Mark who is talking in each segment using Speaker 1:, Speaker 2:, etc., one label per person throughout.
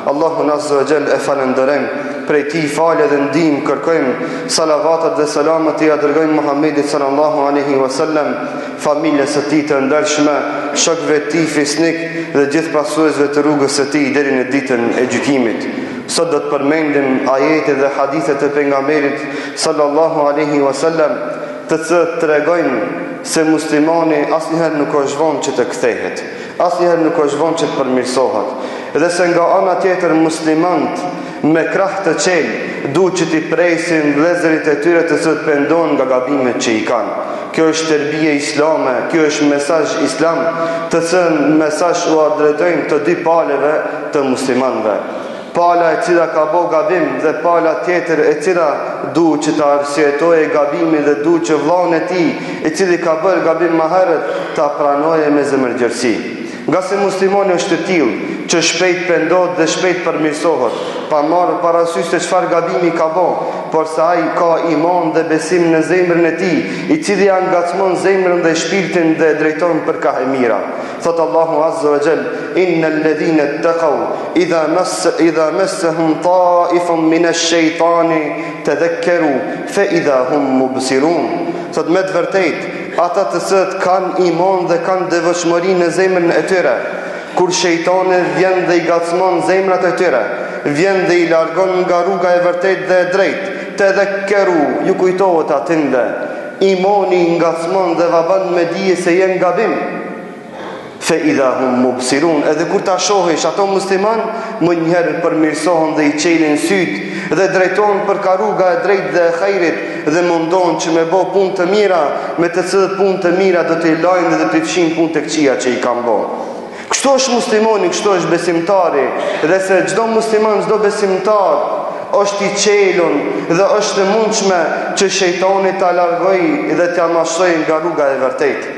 Speaker 1: Allahun Azza wa Jall e falenderojmë, prej tij falje dhe ndihmë kërkojmë, salavatet dhe selamet i dërgojmë Muhammedit sallallahu alaihi wasallam, familjes së tij të ndershme, shokëve të tij fisnik dhe gjithë pasuesve të rrugës së tij deri në ditën e gjykimit. Sot do të përmendim ajete dhe hadithe të pejgamberit sallallahu alaihi wasallam, të cilët tregojnë se muslimani asnjëherë nuk është vonë që të kthehet, asnjëherë nuk është vonë që të përmirësohet, dhe se nga ana tjetër muslimanët me krah të qelë duhet që t'i presin vëllezërit e tyre të cilët pendojnë nga gabimet që i kanë. Kjo është tërbije islame, kjo është mesazh islam, të cilën mesazh u adretojnë të dy palëve të muslimanëve. Pala e cila ka bo gabim dhe pala tjetër e cila duhet që ta arsjetoje gabimin dhe duhet që vllain e tij, i cili ka bërë gabim më herët, ta pranoje me zemërgjërsi. Nga se muslimani është të tillë që shpejt pendohet dhe shpejt përmirësohet, pa marrë parasysh se çfarë gabimi ka bërë, por se ai ka iman dhe besim në zemrën e tij, i cili angacmon zemrën dhe shpirtin dhe drejton për ka e mira. Thot Allahu Azza wa Jall: innal ladhina ittaqaw idha massahum ta'ifun min ash-shaytani tadhakkaru fa idha hum mubsirun. Thot me të vërtetë ata të cilët kanë iman dhe kanë devotshmëri në zemrën e tyre, kur shejtani vjen dhe i gacmon zemrat e tyre, vjen dhe i largon nga rruga e vërtetë dhe e drejtë, tadhakkaru, ju kujtohet atënde, imani i ngacmon dhe va bën me dije se janë gabim. Fe idha hum mubsirun, edhe kur ta shohish ato musliman, më njëherë përmirësohen dhe i qelin syt dhe drejtohen për ka rruga e drejtë dhe e khejrit dhe mundon që me bo punë të mira, me të cilët punë të mira do të i lajnë dhe të fshin punë të këqija që i kanë bo. Kështu është muslimoni, kështu është besimtari, dhe se çdo musliman, çdo besimtar është i qelun dhe është e mundshme që shejtani ta largojë dhe t'ia mashtrojë nga rruga e vërtetë.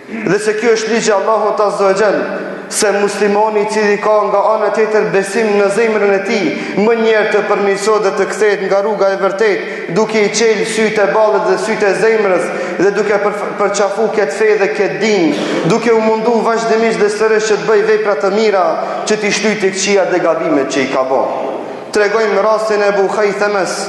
Speaker 1: Dhe se kjo është ligji Allahut Azza wa Jall, se muslimani i cili ka nga ana tjetër besim në zemrën e tij, më njëherë të përmirësohet dhe të kthehet nga rruga e vërtetë, duke i qelë sytë e ballit dhe sytë e zemrës dhe duke përqafu këtë fe dhe këtë din, duke u mundu vazhdimisht dhe sërish që të bëj vepra të mira që t'i shtyjë të këqija dhe gabimet që i ka bërë. Tregojmë rastin e Abu Khaythames,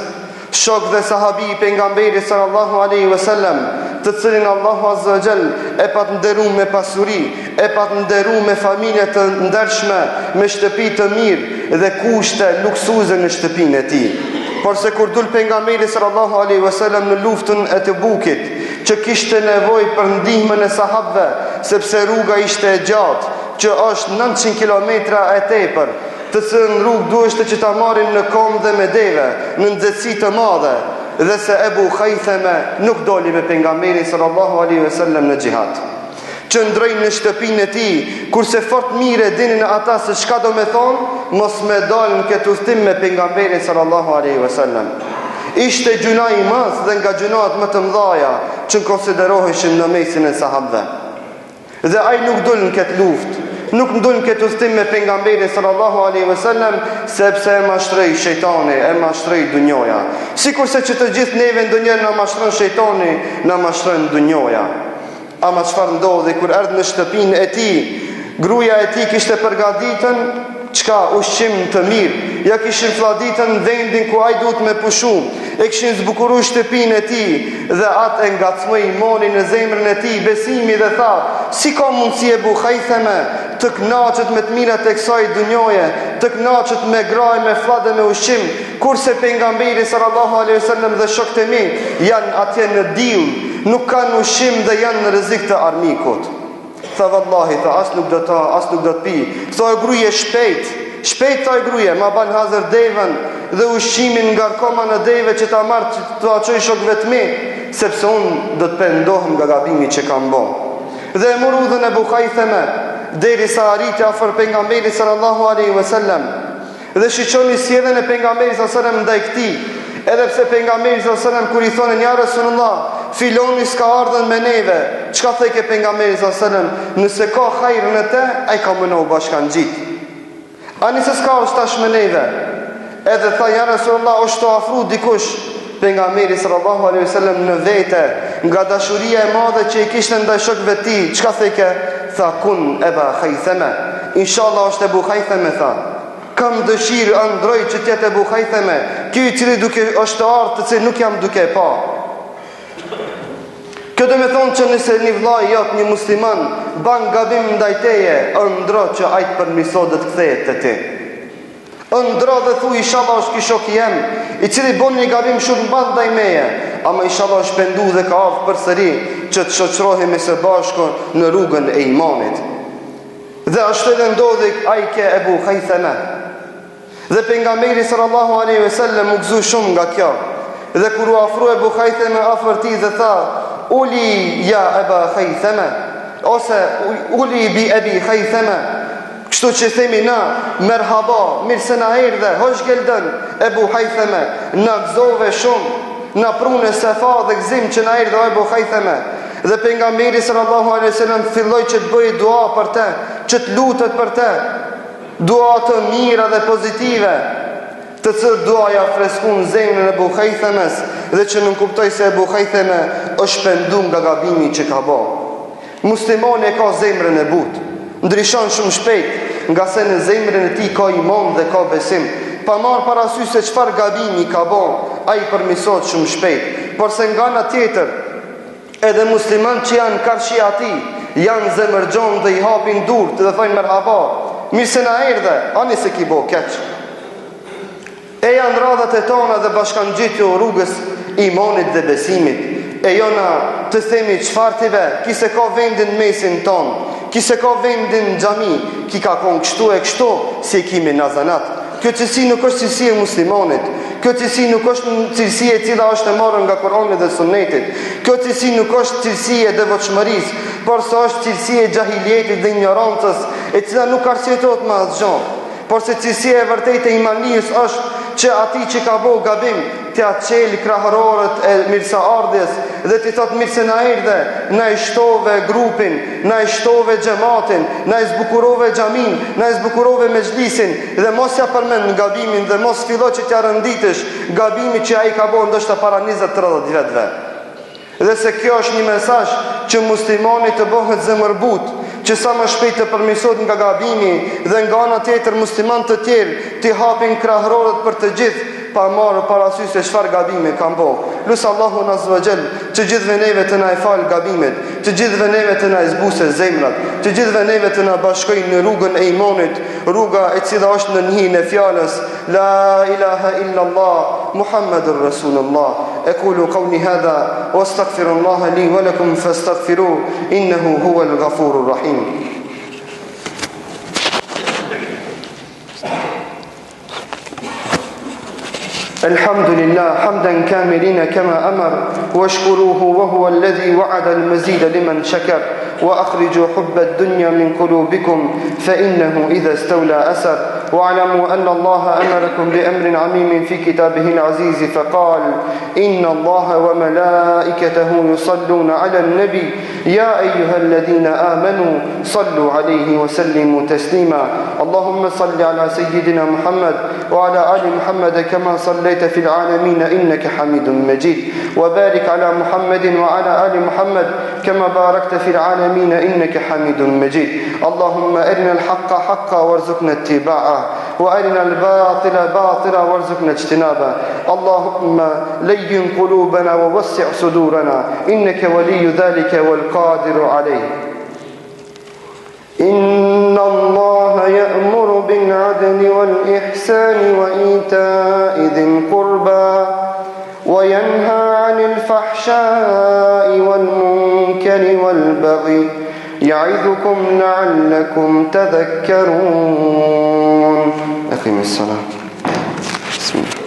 Speaker 1: shok dhe sahabi i pejgamberit sallallahu alaihi wasallam, të cilin Allahu Azza wa Jall e pat nderu me pasuri, e pat nderu me familje të ndershme, me shtëpi të mirë dhe kushte luksuze në shtëpinë e tij. Por se kur dul pejgamberi sallallahu alaihi wasallam në luftën e Tebukit, që kishte nevojë për ndihmën e sahabëve, sepse rruga ishte e gjatë, që është 900 kilometra e tepër, të cilën rrugë duheshte që ta marrin në kom dhe me deve, në nxehtësi të madhe, dhe se Abu Khaythame nuk doli me pejgamberin sallallahu alaihi wasallam në xihad. Qëndroi në shtëpinë e tij, kurse fort mirë dinin ata se çka do me thonë, mos me dalën këtë udhtim me pejgamberin sallallahu alaihi wasallam. Ishte gjuna i madh dhe nga gjunat më të mëdha që konsideroheshin në mesin e sahabëve. Dhe ai nuk dol në këtë luftë, nuk ndulën këtë udhtim me pejgamberin sallallahu alaihi wasallam, sepse e mashtroi shejtani, e mashtroi dunjoja. Sikurse që të gjithë neve ndonjëherë na mashtron shejtani, na mashtron dunjoja. Ama çfarë ndodhi kur erdhi në shtëpinë e tij? Gruaja e tij kishte përgatitën çka ushqim të mirë. Ja kishin fladitën në vendin ku ai duhet me pushu. E kishin zbukuruar shtëpinë e tij dhe atë e ngacmoi imani në zemrën e tij, besimi dhe tha: si ka mundësi Abu Khaythame të kënaqet me të mirat e kësaj dunjoje, të kënaqet me graj, me fllad dhe me ushqim, kurse pejgamberi sallallahu alaihi wasallam dhe shokët e mi janë atje në diell, nuk kanë ushqim dhe janë në rrezik të armikut. Tha vallahi, tha as nuk do të pi. Tha gruaje shpejt tha gruaje, ma ban hazër devën dhe ushqimin nga koma në deve që ta marr të çoj shokëve të mi, sepse unë do të pendohem nga gabimi që kam bërë. Dhe e mor udhën e Abu Khaythame derisa arriti afër pejgamberit sallallahu alaihi wasallam. Dhe shiqoni sjelljen e pejgamberit sallallahu alaihi wasallam ndaj këtij. Edhe pse pejgamberi sallallahu alaihi wasallam kur i thonë ja Rasulullah, filoni s'ka ardhën me neve. Çka thekë pejgamberi sallallahu alaihi wasallam? Nëse ka hajër në të, ai ka mëno bashkangjit. Ani se s'ka tash me neve. Edhe tha ja Rasulullah, është të afru dikush. Pejgamberi sallallahu alaihi wasallam në vete, nga dashuria e madhe që i kishte ndaj shokëve të tij, çka thekë? Tha kun Abu Khaythama. Inshallah është Abu Khaythama, tha. kam dëshirë androj që tjetë Ebu Khaytheme, ky I cili duke është ardhur të cilë nuk jam duke pa. Kjo do me thonë që nëse një vllai jot, një musliman, ban gabim ndaj teje, ëndro që ajtë përmirëso dhe të kthehet te ti. Ëndro dhe thuj inshallah është ky shoku jem, I cili bon një gabim shumë madh ndaj meje, ama inshallah është pendu dhe ka ardhur përsëri që të shoqërohemi së bashku në rrugën e imanit. Dhe ashtu edhe ndodhi ai ke Ebu Khaytheme. Dhe pejgamberi sallallahu alaihi wasallam u gëzoi shumë nga kjo. Dhe kur u afroi Ebu Khaytheme afër tij dhe tha: "Uli ya Aba Khaytheme", ose "Uli bi Abi Khaytheme". Kështu që themi na, merhaba, mirë se na erdhe, hoş geldin Ebu Khaytheme, na gëzove shumë, na prune sefa dhe gëzim që na erdhe Ebu Khaytheme. Dhe pejgamberi sallallahu alaihi wasallam filloi që të bëjë dua për te, që të lutet për te, dua të mira dhe pozitive, të cilët duaja freskun zemrën e Ebu Khaythemes dhe që nuk kuptoi se Ebu Khaytheme është pendu nga gabimi që ka bërë. Muslimani e ka zemrën e butë, ndryshon shumë shpejt, nga se në zemrën e tij ka iman dhe ka besim. Pa marrë parasysh se çfarë gabimi ka bërë, ai përmirësohet shumë shpejt. Por se nga ana tjetër, edhe musliman që janë karshi ati, janë zemërgjon dhe I hapin durt dhe thojnë merhaba, mirë se na erdhe, ani se ki bo keq. E janë radhat e tona dhe bashkangjitjo rrugës imanit dhe besimit. E jona të themi çfarë tive, ki se ka vendin mesin ton, ki se ka vendin në xhami, ki ka kon kështu e kështu, si kimi nazanat. Kjo cilësi nuk është cilësi e muslimanit. Kjo cilësi nuk është cilësi e cila është e marrë nga Kurani dhe Sunetit. Kjo cilësi nuk është cilësi e devotshmërisë, por se është cilësi e xahilietit dhe ignorancës, e cila nuk arsjetohet me asgjë. Por se cilësia e vërtetë e imanijës është që ati që ka bo gabim të aqel krahërorët e mirësaardhjes dhe të thotë mirë se na erdhe, na I shtove grupin, na I shtove xhamatin, na I zbukurove xhamin, na I zbukurove mexhlisin dhe mos ja përmend gabimin dhe mos fillo që t'ja rënditesh gabimin që ai ka bo ndoshta para 20-30 vjetëve. Dhe se kjo është një mesazh që muslimani të bëhet zemërbut, që sa më shpejt të përmirësohet nga gabimi dhe nga ana tjetër musliman të tjerë të hapin krahërorët për të gjithë pa marrë parasysh se çfarë gabime kanë bërë. Lut Allahun azza wa jall të gjithëve neve të na I fal gabimet, të gjithëve neve të na zbusë zemrat, të gjithëve neve të na bashkojnë në rrugën e imanit, rruga e cila është në njën e fjalës la ilaha illa Allah Muhammadur Rasulullah. أقول قولي هذا واستغفر الله لي ولكم فاستغفروه إنه هو الغفور الرحيم. الحمد لله حمدا كاملين كما أمر واشكروه وهو الذي وعد المزيد لمن شكر وأخرجوا حب الدنيا من قلوبكم فإنه إذا استولى أسر واعلموا أن الله أمركم بأمر عميم في كتابه العزيز فقال إن الله وملائكته يصلون على النبي يا أيها الذين آمنوا صلوا عليه وسلموا تسليما اللهم صل على سيدنا محمد وعلى آل محمد كما صليت في العالمين إنك حميد مجيد وبارك على محمد وعلى آل محمد كما باركت في العالمين إنك حميد مجيد اللهم أرنا الحق حقا وارزقنا اتباعه وأرنا الباطل باطلا وارزقنا اجتنابه اللهم لين قلوبنا ووسع صدورنا إنك ولي ذلك والقادر عليه إن الله يأمر بالعدل والإحسان وإيتاء ذي القربى وينهى عن الفحشاء والمنكر والبغي يعظكم لعلكم تذكرون أقم الصلاة بسم الله